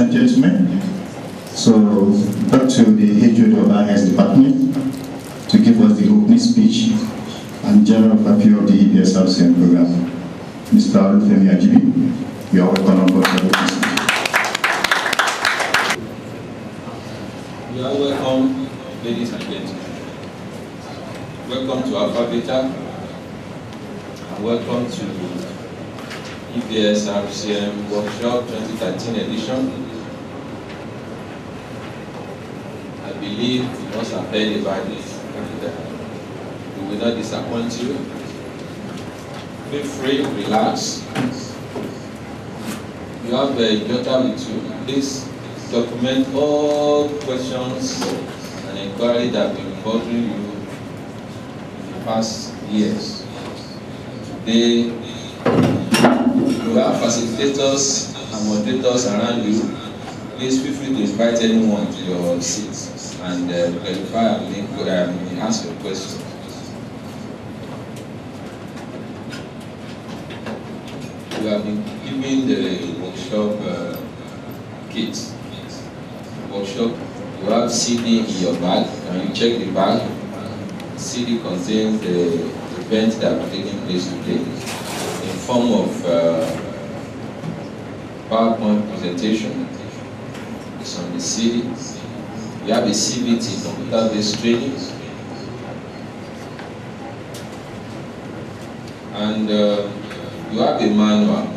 and gentlemen. So, back to the HOD of RS department to give us the opening speech and general overview of the EBS-RCM program. Mr. Olufemi Ajibi, you are welcome on board for the opening speech. You are welcome, ladies and gentlemen. Welcome to Alpha Beta, and welcome to EBS-RCM Workshop 2013 edition. I believe you must have heard about this, and we will not disappoint you. Feel free, relax. You have a jotter with you. Please document all questions and inquiries that have been bothering you in the past years. Today, we have facilitators and moderators around you. Please feel free to invite anyone to your seats and clarify and ask your questions. We have been giving the workshop kits. Workshop, you have CD in your bag, and you check the bag. The CD contains the event that will be taking place today in form of PowerPoint presentation. It's on the CD. You have a CBT, computer-based training, and you have a manual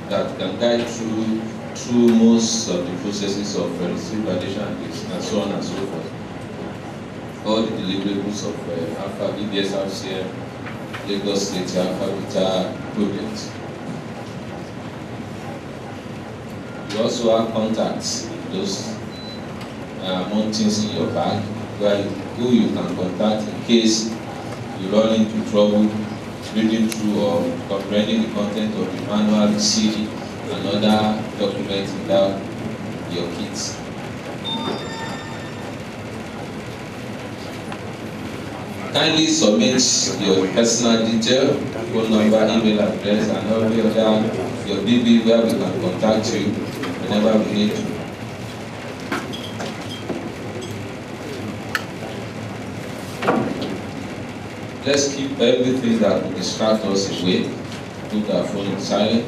that can guide through most of the processes of registry validation and so on and so forth. All the deliverables of Alpha EBS-RCM, Lagos State Alpha Beta projects. You also have contacts, those mountains in your bag, who you can contact in case you run into trouble reading through or comprehending the content of the manual, the CD, and other documents without your kits. Kindly submit your personal detail, phone number, email address, and every other, your BB, where we can contact you whenever we need to. Let's keep everything that will distract us away. Put our phone in silent.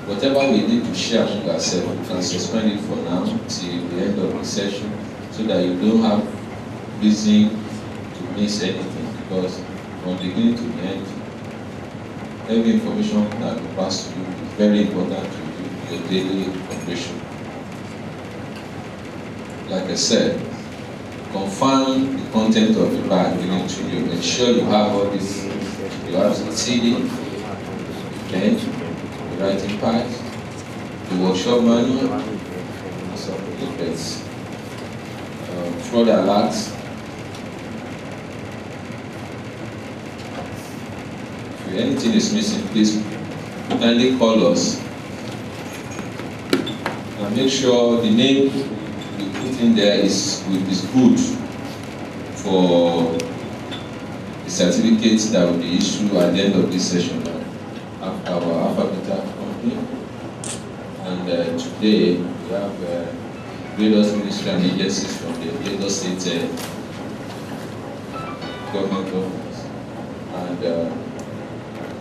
Whatever we need to share among ourselves, we can suspend it for now till the end of the session, so that you don't have reason to miss anything, because from beginning to the end, every information that will pass to you is very important to your daily operation. Like I said, confirm the content of the bag given to you. Ensure you have all this. You have the CD, pen, the writing pad, the workshop manual, some booklets, fraud alerts. If anything is missing, please kindly call us and make sure the name you put in there is good for the certificates that will be issued at the end of this session after our Alpha Beta company. And today we have various ministry and agencies from the Lagos State government office. And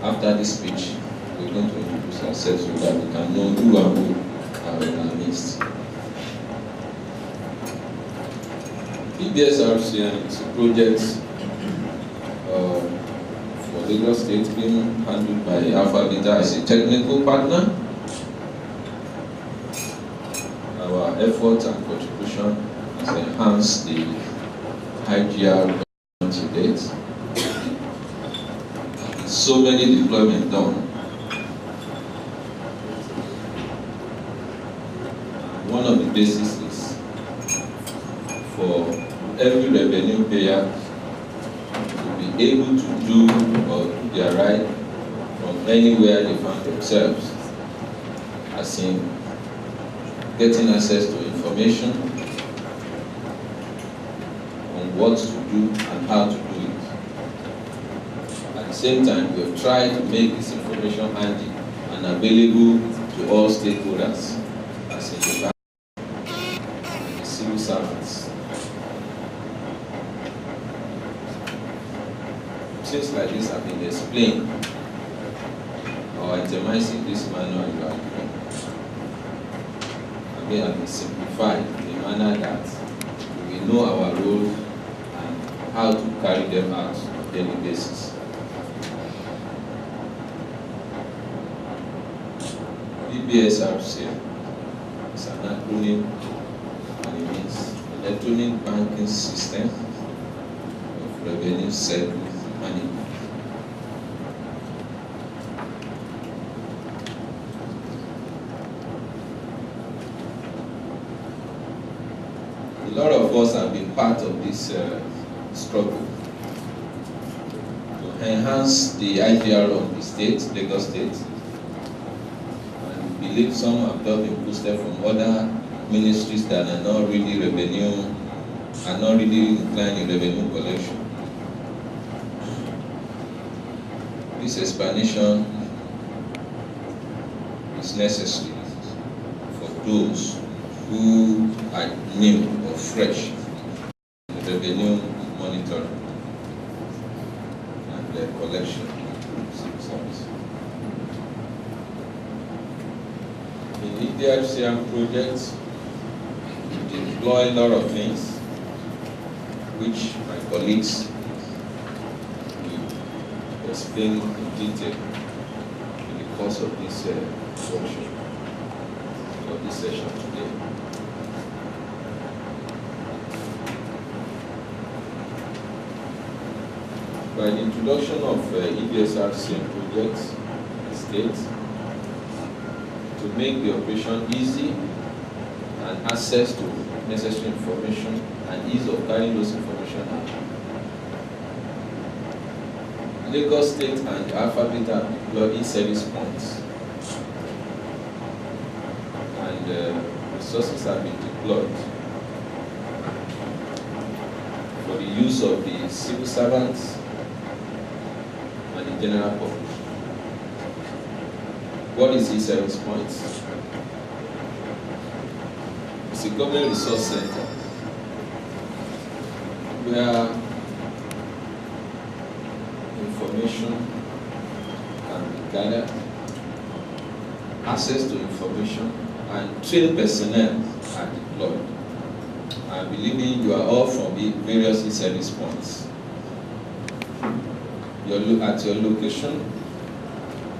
after this speech, we're going to introduce ourselves so that we can know who and who are in our midst. EBS-RCM is a project for Lagos State being handled by Alpha Beta as a technical partner. Our effort and contribution has enhanced the IGR to date. So many deployments done. One of the bases is for every revenue payer to be able to do or do their right from anywhere they find themselves, as in getting access to information on what to do and how to do it. At the same time, we have tried to make this information handy and available to all stakeholders, as in the bank and the civil servants. Things like this have been explained or itemized in this manual you are given. And they have been simplified in a manner that we know our role and how to carry them out on a daily basis. EBS-RCM is an acronym, and it means Electronic Banking System of Revenue Cycle Management. A lot of us have been part of this struggle to enhance the IPR of the state, Lagos State. And we believe some have not been boosted from other ministries that are not really inclined in revenue collection. This explanation is necessary for those who are new or fresh in revenue monitoring and collection service. In EBS-RCM projects, we deploy a lot of things which my colleagues will explain in detail in the course of this workshop or this session today. By the introduction of EBS-RCM projects in the state, to make the operation easy and access to necessary information and ease of carrying those information out, Lagos State and Alpha Beta deploy e-service points, and resources have been deployed for the use of the civil servants and the general public. What is e-service points? It's a government resource center where information can be gathered, access to information, and trained personnel are deployed. I believe you are all from the various e-service points. At your location,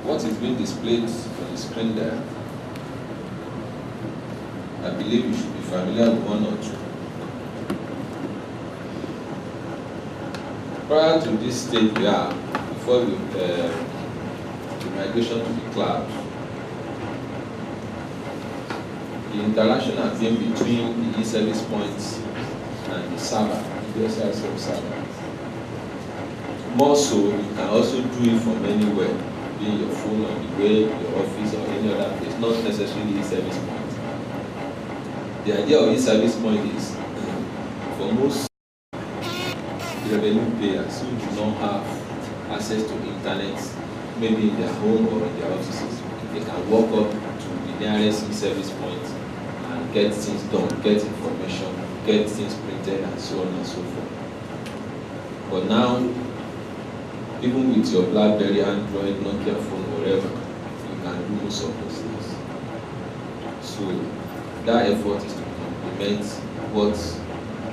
what is being displayed on the screen there, I believe you should be familiar with one or two. Prior to this stage we are, before the migration to the cloud, the interaction has been between the e-service points and the server, the EBS-RCM server. More so, you can also do it from anywhere, be it your phone, on the way, your office, or any other place, not necessarily e-service point. The idea of e-service point is for most revenue payers who do not have access to internet, maybe in their home or in their offices, they can walk up to the nearest e-service point and get things done, get information, get things printed, and so on and so forth. But now, even with your BlackBerry, Android, Nokia phone, whatever, you can do most of those things. So that effort is to complement what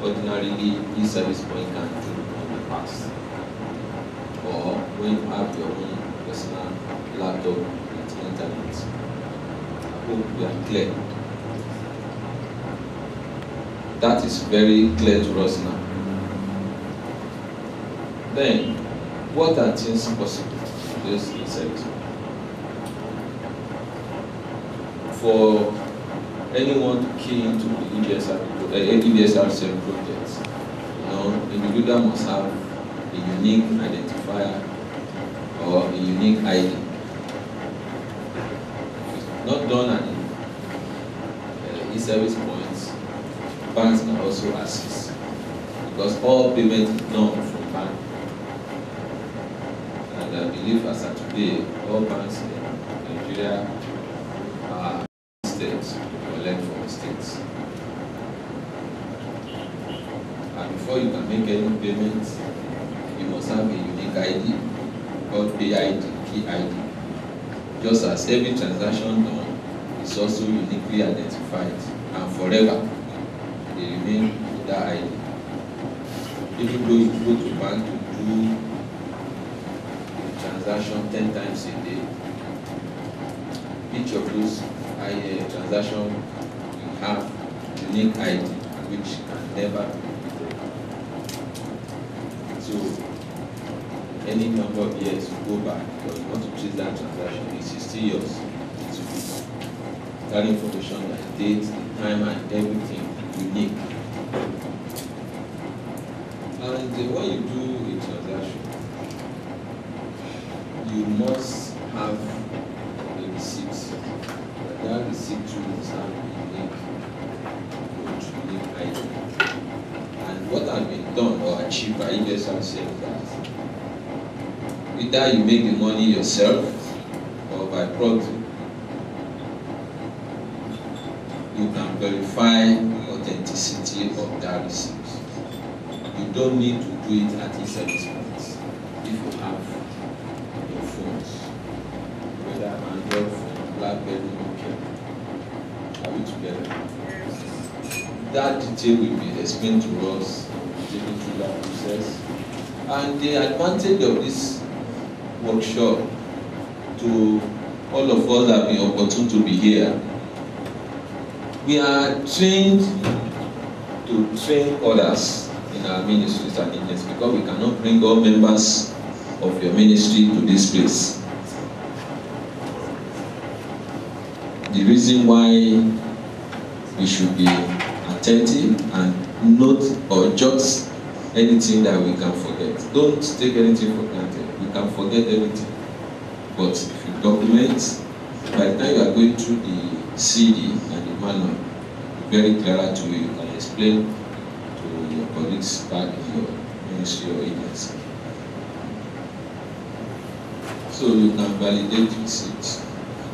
ordinarily e-service point can do in the past. Or when you have your own personal laptop with internet. I hope we are clear. That is very clear to us now. Then, what are things possible to this e-service? For anyone to key into the EBS-RCM project, individual must have a unique identifier or a unique ID. If not done at e-service points, banks can also assist, because all payment is done from bank. And believe as of today, all banks in Nigeria are states to collect from the states. And before you can make any payments, you must have a unique ID called PID, key ID. Just as every transaction done is also uniquely identified and forever they remain with that ID. Even though you go to bank to do a transaction 10 times a day, each of those transactions will have unique ID which can never be repeated. So any number of years you go back, but you want to trace that transaction, it is still yours. It will be that information, like date, the time, and everything unique. And when you do a transaction, you must have a receipt. That receipt too must have a unique ID. And what has been done or achieved by EBS-RCM is that either you make the money yourself or by proxy, you can verify authenticity of that receipt. You don't need to do it at each service point if you have your phones, whether Android phone, BlackBerry, Nokia. Are we together? That detail will be explained to us taken through that process. And the advantage of this workshop to all of us that have been opportune to be here, we are trained to train others in our ministries and agencies, because we cannot bring all members of your ministry to this place. The reason why we should be attentive and note or jot anything that we can forget. Don't take anything for granted. We can forget everything. But if you document, by the time you are going through the CD and the manual, very clear to you, you can explain to your colleagues back in your ministry or agency. So you can validate receipts,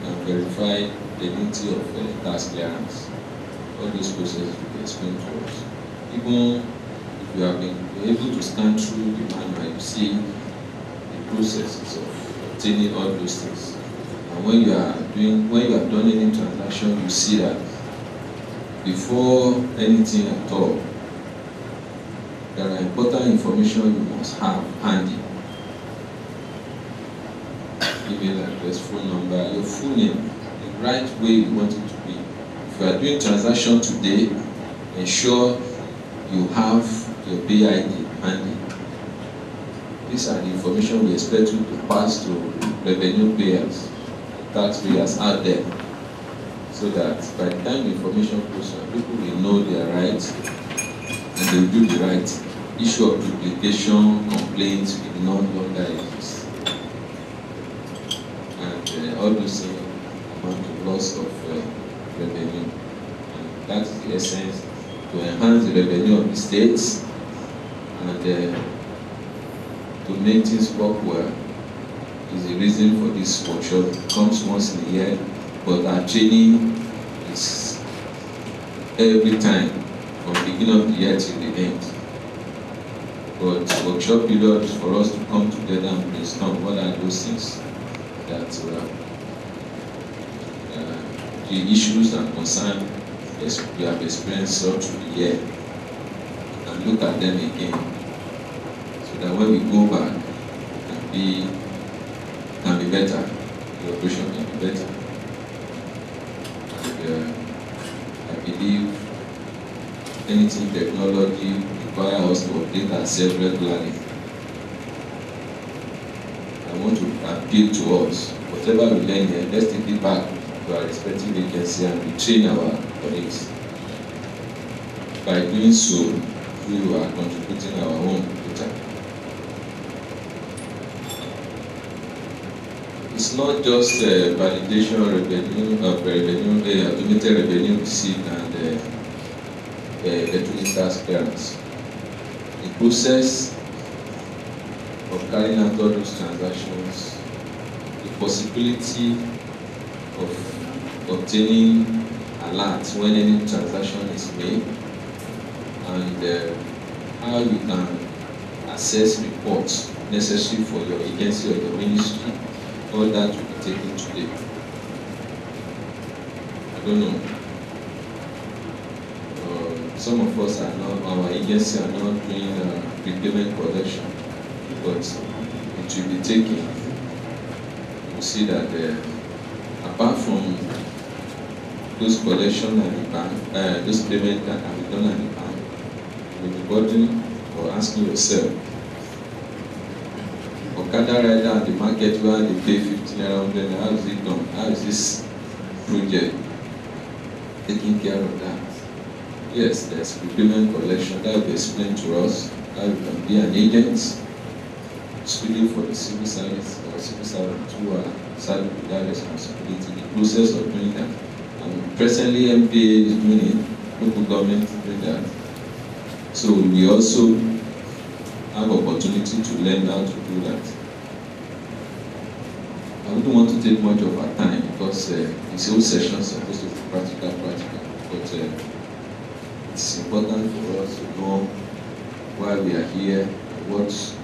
you can verify the identity of tax clearance. All these processes will be explained to us. Even if you have been able to scan through the manual, you see the processes of obtaining all those things. And when you have done any transaction, you see that before anything at all, there are important information you must have handy. Email address, phone number, your full name, the right way you want it to be. If you are doing transaction today, ensure you have your BID handy. These are the information we expect you to pass to revenue payers, taxpayers out there, so that by the time the information goes on, people will know their rights and they will do the right. Issue of duplication complaints will no longer exist. And all those things amount to loss of revenue. And that's the essence, to enhance the revenue of the states and to make things work well. Is the reason for this workshop. It comes once in a year, but our training is every time, from the beginning of the year till the end. But workshop period is for us to come together and brainstorm what are those things that the issues and concerns we have experienced all through the year, and look at them again, so that when we go back, can be better. The operation can be better. And I believe anything technology requires us to update ourselves regularly. I want to appeal to us. Whatever we learn here, let's take it back to our respective agency and we train our colleagues. By doing so, we are contributing our own data. It's not just validation of revenue, automated revenue receipt and electronic tax clearance. The process of carrying out all those transactions possibility of obtaining alerts when any transaction is made, and how you can access reports necessary for your agency or your ministry. All that will be taken today. I don't know. Some of us are not, our agency are not doing prepayment collection, but it will be taken. You see that apart from those collection at the bank, those payments that can be done at the bank, you'll be bothering or asking yourself, Okada rider at the market where they pay 15 around, how is it done? How is this project taking care of that? Yes, there's prepayment collection that will be explained to us, how you can be an agent, especially for the civil service or civil servants who are saddled with that responsibility, the process of doing that. And presently, MDA is doing it, local government is doing that. So we also have opportunity to learn how to do that. I wouldn't want to take much of our time because this whole session is supposed to be practical, but it's important for us to know why we are here, what is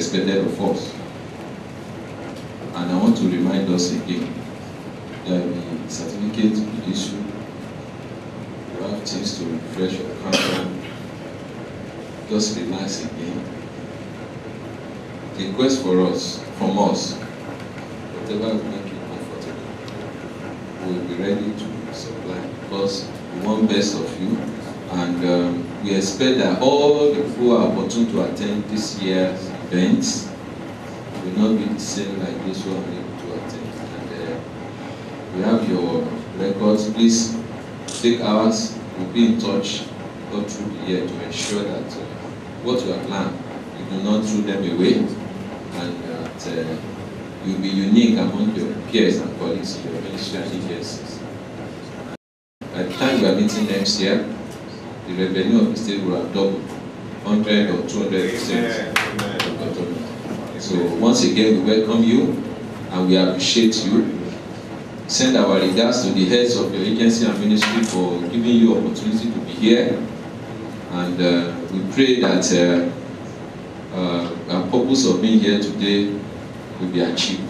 expected of us. And I want to remind us again that the certificate will be issued. You have things to refresh your account. Just relax again. The request from us, whatever will make you comfortable, we will be ready to supply because we want best of you, and we expect that all the people who are opportune to attend this year's events will not be the same like those who are unable to attend. And we have your records. Please take ours. We'll be in touch all through the year to ensure that what you have planned, you do not throw them away, and that you'll be unique among your peers and colleagues in your ministry and agencies. By the time we are meeting next year, the revenue of the state will have doubled, 100 or 200%. So once again, we welcome you and we appreciate you. Send our regards to the heads of your agency and ministry for giving you opportunity to be here. And we pray that our purpose of being here today will be achieved.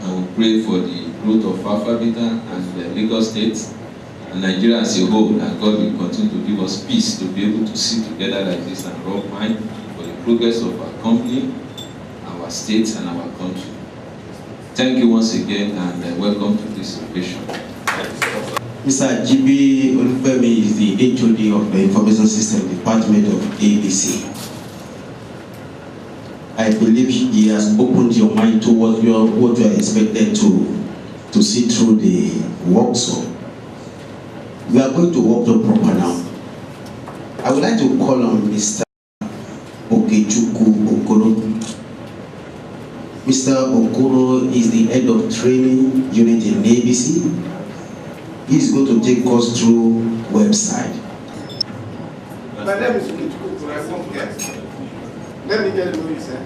And we pray for the growth of Alpha Beta and Lagos State and Nigeria as a whole, and God will continue to give us peace to be able to sit together like this and rub mind for the progress of our company, our state, and our country. Thank you once again, and welcome to this occasion. Mr. GB Olufemi is the HOD of the Information System Department of ABC. I believe he has opened your mind to what you are expected to see through the workshop. We are going to work the proper now. I would like to call on Mr. Okechukwu Okoro. Mr. Okoro is the head of training unit in ABC. He is going to take us through website. My name is Okechukwu Okoro. I'm from here. Let me get to know you, sir.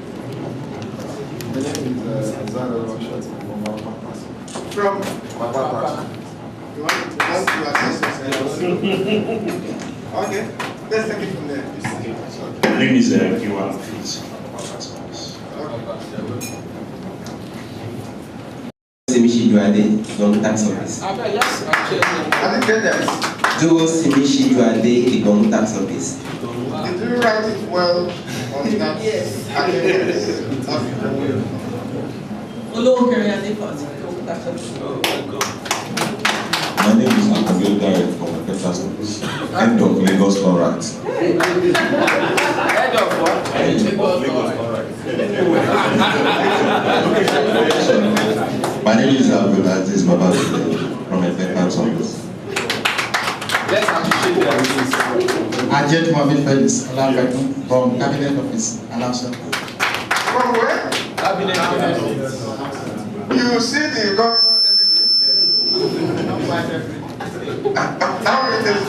My name is Zara Roshat from Mapata. You want to access yourself? Okay, let's take it from there. My name is Kiwa. Simishi Juade, Don Tax Office. I didn't get that. Duo Simishi Juade, the Don Tax Office. Did you write it well on that? Yes. My name is Abiel Garrett from the Texas Office, Head of Lagos Alright. Head of what? Head of Lagos Alright. My name is Abdul Aziz Baba from the Texas Office. Let's appreciate that. Ajit Mohammed Felix from Cabinet Office, Alausa. From where? Cabinet Office. You see the governor every day? How many days?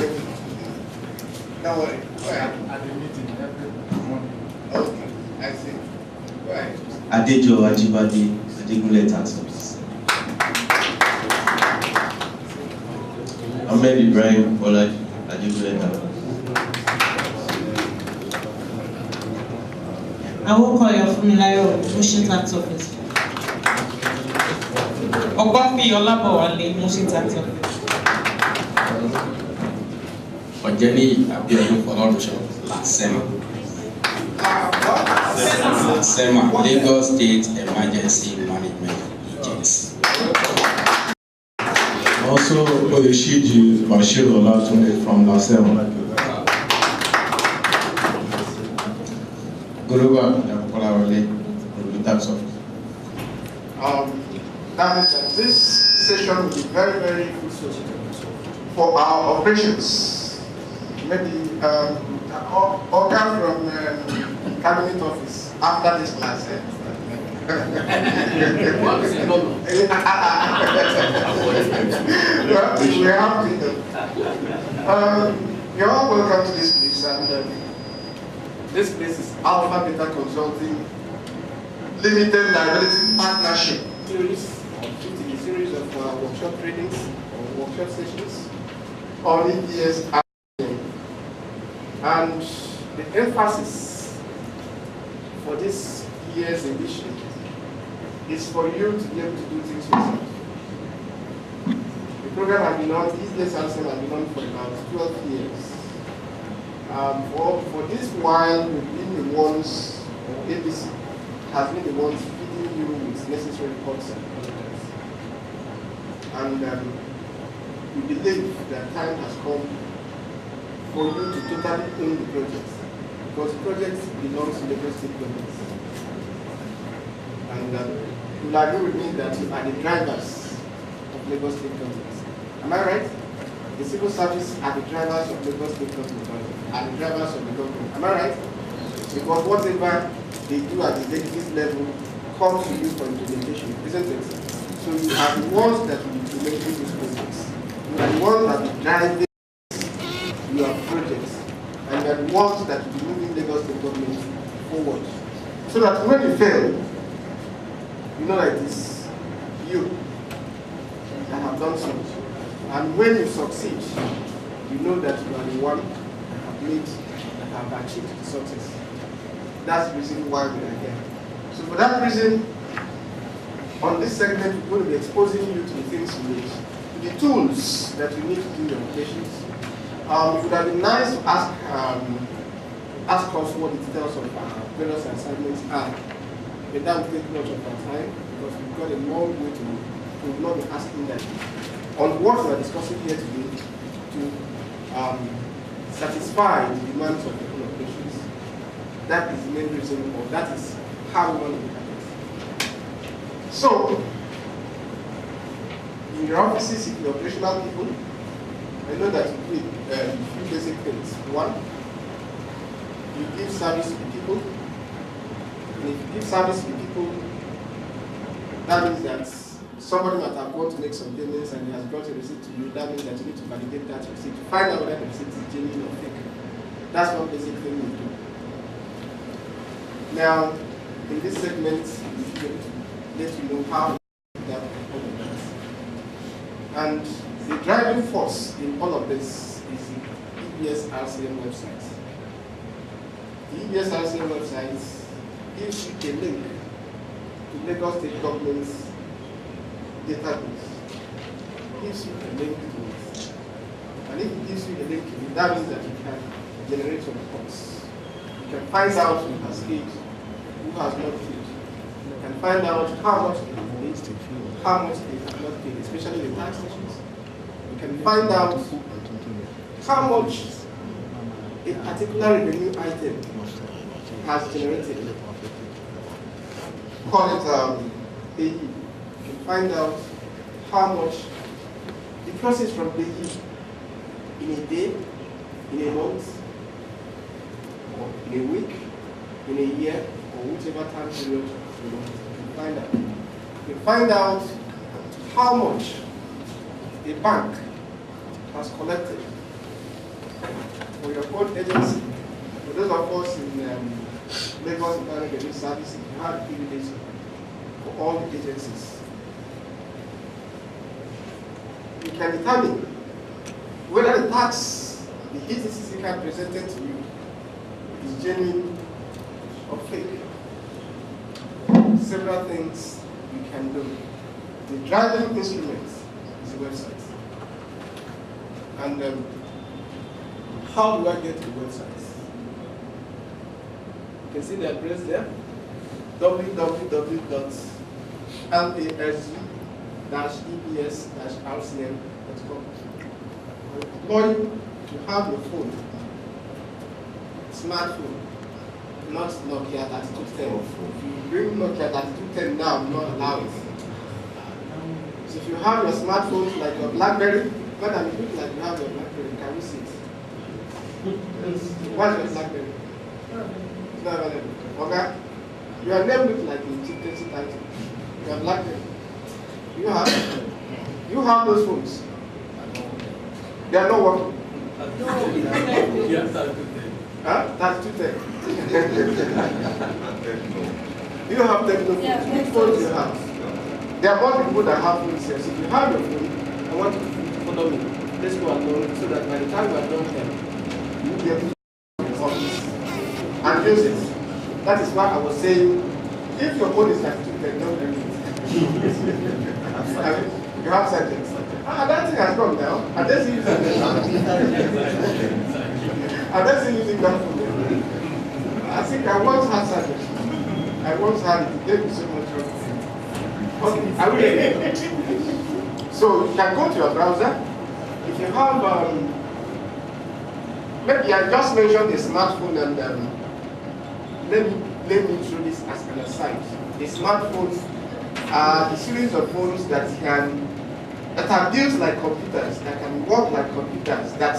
Don't worry. Where? At the meeting every morning. Okay, I see. Where? Adejo Ajibade, Ajigunle Tax Office. Ahmed Ibrahim Olaji, Ajigunle Tax Office. I will call your familiar Motion Tax Office. Ogbafi Olabowale, Motion Tax Office. Ojeni Abiodun Fọlọ́runṣọ́, LASG-MDAs, Lagos State Emergency Management Agency. Also, Oyeshiji Bashir Olatunde from LASG-MDAs. Goroba Yakolawale, Tax Office. That means that this session will be very, very useful for our operations. Maybe organ from cabinet office after this class. We have to. You're all welcome to this place, and this place is Alpha Beta Consulting Limited Liability Partnership. Series of workshop trainings or workshop sessions on EBS-RCM. And the emphasis for this year's edition is for you to be able to do things yourself. The program has been on, EBS-RCM has been on for about 12 years. For this while, we've been the ones, or ABC has been the ones feeding you with necessary reports and content. And we believe that time has come for you to totally own the project, because the project belongs to Lagos State government. And you'll agree with me that you are the drivers of Lagos State government. Am I right? The civil service are the drivers of Lagos State government, are the drivers of the government. Am I right? Because whatever they do at the executive level comes to you for implementation, isn't it? So you are the ones that will be implementing these projects. You are the ones that will be driving your projects. And you are the ones that will be moving Lagos State government forward. So that when you fail, you know that it's you that have done so. And when you succeed, you know that you are the one that have made, that have achieved success. That's the reason why we are here. So for that reason, on this segment, we're going to be exposing you to the things you need, to the tools that you need to do your operations. It would have been nice to ask us what the details of various assignments are, but that will take much of our time because we've got a long way to go. We will not be asking that. On what we are discussing here today, to satisfy the demands of the operations. That is the main reason, or that is how we want to look at it. So, in your offices, if you're operational people, I know that you do a few basic things. One, you give service to the people. And if you give service to the people, that means that somebody might have gone to make some payments and he has brought a receipt to you. That means that you need to validate that receipt to find out whether the receipt is genuine or fake. That's one basic thing we do. Now, in this segment, we should be able to let you know how that all of that. And the driving force in all of this is the EBS-RCM website. The EBS-RCM website gives you a link to Lagos State government's database. It gives you a link to it. And if it gives you a link to it, that means that you can generate your reports. You can find out who has paid, who has not paid. You can find out how much they have paid, how much they have not paid, especially the tax stations. You can find out how much a particular revenue item has generated. Call it AE. You can find out how much the process from AE in a day, in a month, or in a week, in a year, or whichever time period you want. You can find out. You can find out how much a bank has collected for your own agency. For those of us in Lagos Internet Revenue Service, you have 3 days for all the agencies. You can determine whether the tax the ECCC card presented to you is genuine or fake. Several things you can do. The driving instrument is the website. And how do I get to the website? You can see the address there, www.LASG-EBS-RCM.com. I implore you to have your phone, smartphone, not Nokia 3210. If you bring Nokia 3210 now, we will not allow it. So if you have your smartphone like your BlackBerry, Madam, it looks like you have your BlackBerry. Can we see it? What's your BlackBerry? It's not available. Okay? Your name looks like a chieftaincy title. Your BlackBerry. You have those phones. They are not working. Huh? That's 210. You have techno. Which phones do you have? There are more people that have phones here. So if you have your phone, I want you to follow me. Let's go along so that by the time we are done here, you will be able to office and use it. That is why I was saying, if your phone is like 210, don't use it. You have settings. That thing has gone now. And let's use it. And let's using that for me. I think I once had settings. I once had it. It gave me so much trouble. Okay, I will. So you can go to your browser. If you have, maybe I just mentioned a smartphone and let me through this as an aside. The smartphones are a series of phones that are built like computers, that can work like computers, that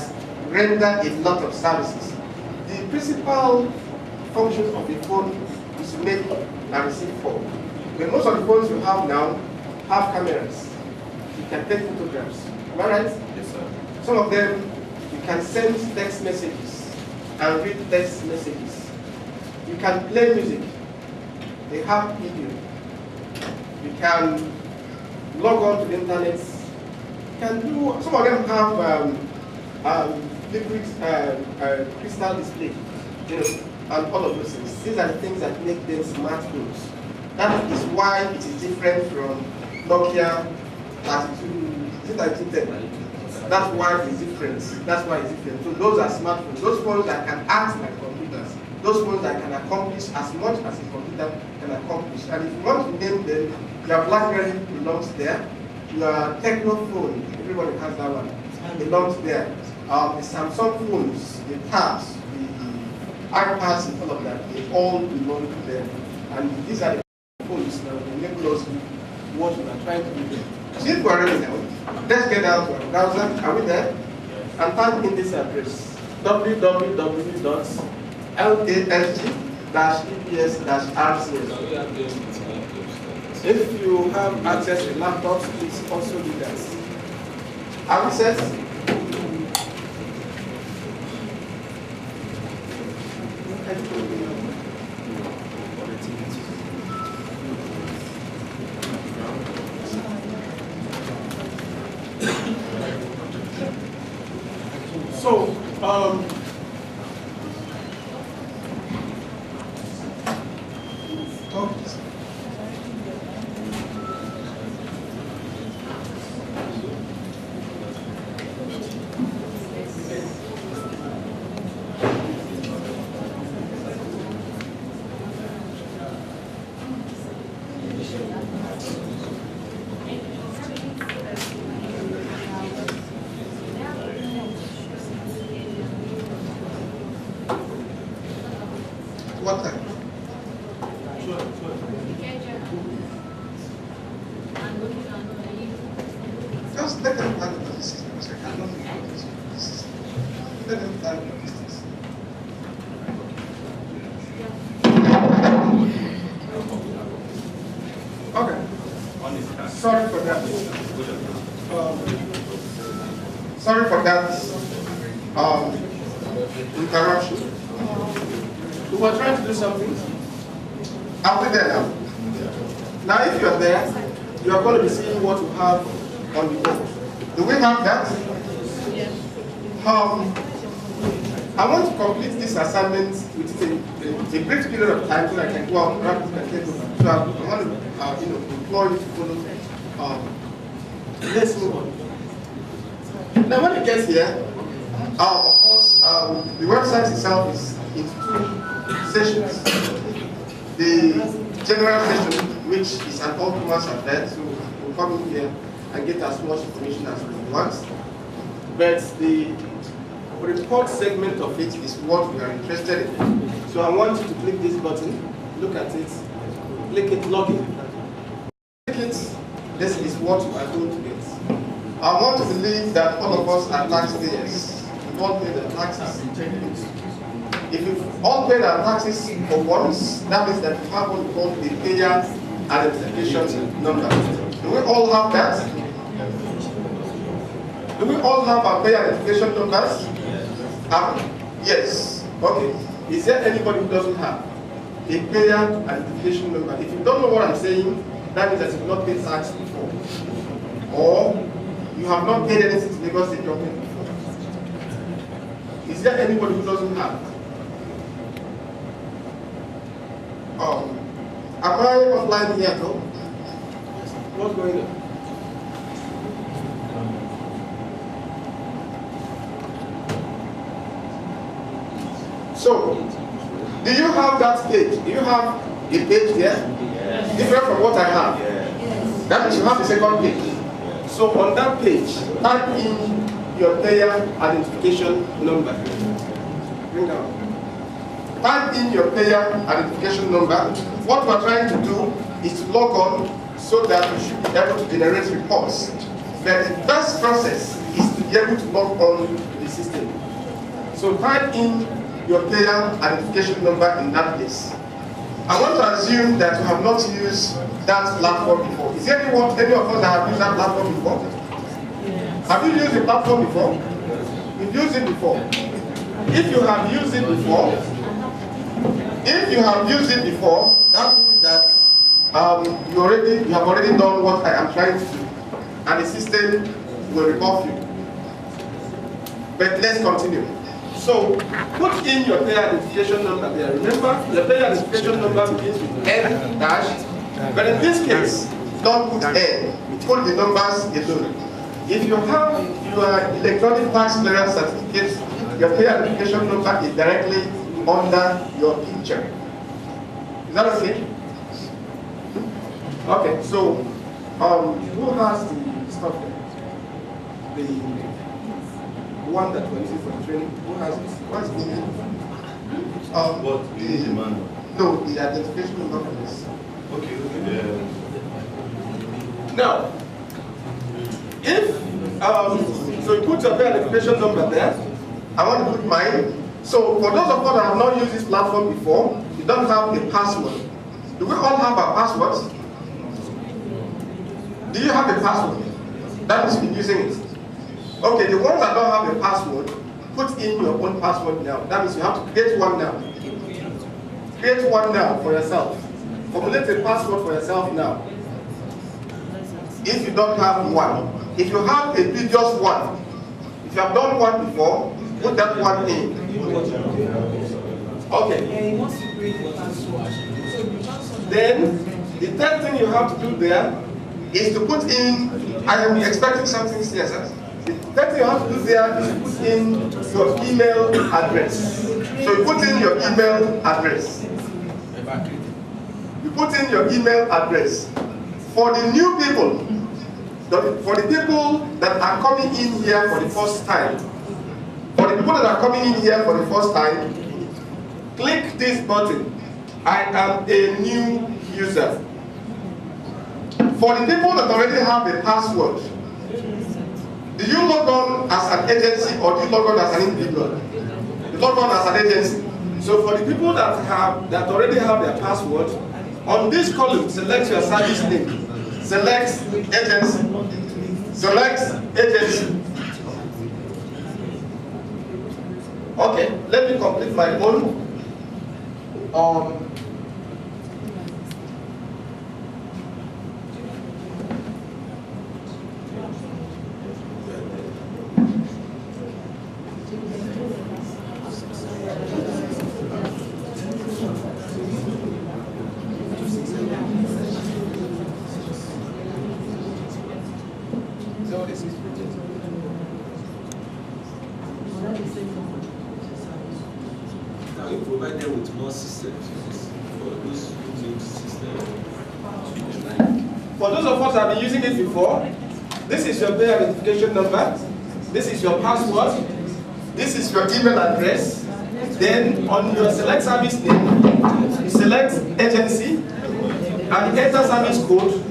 render a lot of services. The principal function of the phone is to make and receive phone. But most of the phones you have now have cameras. You can take photographs. Am I right? Yes, sir. Some of them, you can send text messages and read text messages. You can play music. They have video. You can log on to the internet. You can do, some of them have liquid crystal display, and all of those things. These are the things that make them smartphones. That is why it is different from Nokia 3210. That's why it's different. That's why it's different. So those are smartphones. Those phones that can act like computers. Those phones that can accomplish as much as a computer can accomplish. And if you want to name them, your BlackBerry belongs there. Your Techno phone, everybody has that one, belongs there. The Samsung phones, the tabs, the iPads, and all of that, they all belong to them. And these are the phones that enable us to do what we are trying to do there. So if we are ready now, let's get out to our browser. Are we there? And type in this address, www.LASG-EBS-RCM. If you have access to laptops, please also do that. Access. So, what time? Just let them plan the system. I cannot do this. Let them plan the business. Okay. Sorry for that. Sorry for that interruption. We were trying to do something. Are we there now? Now, if you are there, you are going to be seeing what you have on the board. Do we have that? I want to complete this assignment within a brief period of time so that I can go out and wrap it and take over. So I want to implore you to follow. Let's move on. Now, when it gets here, of course, the website itself is in 2 sessions. The general session, which is an all-commerce affair, so we'll come in here and get as much information as we want. But the report segment of it is what we are interested in. So I want you to click this button, look at it, click it, log in. Click it, this is what you are going to get. I want to believe that all of us are taxpayers. We all pay the taxes. If you all pay our taxes for once, that means that you have what we call the payer identification number. Do we all have that? Do we all have our payer identification numbers? Yes. Okay. Is there anybody who doesn't have a payer identification number? If you don't know what I'm saying, that means that you've not paid tax before. Or you have not paid anything to Lagos State government before. Is there anybody who doesn't have? Am I offline here though? What's going on? So, do you have that page? Do you have a page there? Yes. Different from what I have? Yes. That means you have the second page. So on that page, type in your payer identification number. Bring down. Type in your payer identification number. What we're trying to do is to log on so that you should be able to generate reports. But the best process is to be able to log on to the system. So type in your payer identification number in that place. I want to assume that you have not used that platform before. Is there any of us that have used that platform before? Have you used the platform before? You've used it before. If you have used it before, that means that you have already done what I am trying to do, and the system will rebuff you. But let's continue. So, put in your payer identification number there. Remember, the payer identification number begins with N dash, but in this case, don't put N, put the numbers alone. If you have your electronic tax clearance certificate, your payer identification number is directly under your picture. Is that okay? Okay, so, who has the stuff there? The one that we're using for the training, who has it? What's the name? What? The manual? No, the identification number for this. Okay. Now, if so you put your payer identification number there. I want to put mine. So for those of us that have not used this platform before, you don't have a password. Do we all have our passwords? Do you have a password? That means you've been using it. Okay, the ones that don't have a password, put in your own password now. That means you have to create one now. Create one now for yourself. Formulate a password for yourself now. If you don't have one. If you have a previous one, if you have done one before, put that one in. Okay. Then, the third thing you have to do there is to put in, I am expecting something here, sir. The third thing you have to do there is to put in your email address. So you put in your email address. You put in your email address. For the new people, for the people that are coming in here for the first time, click this button. I am a new user. For the people that already have a password, do you log on as an agency or do you log on as an individual? You log on as an agency. So for the people that already have their password, on this column, select your service name. Select agency. Select agency. Okay, let me complete my own. not systems. For those who need system. For those of us that have been using it before, this is your payer identification number, this is your password, this is your email address. Then on your select service name, you select agency and enter service code.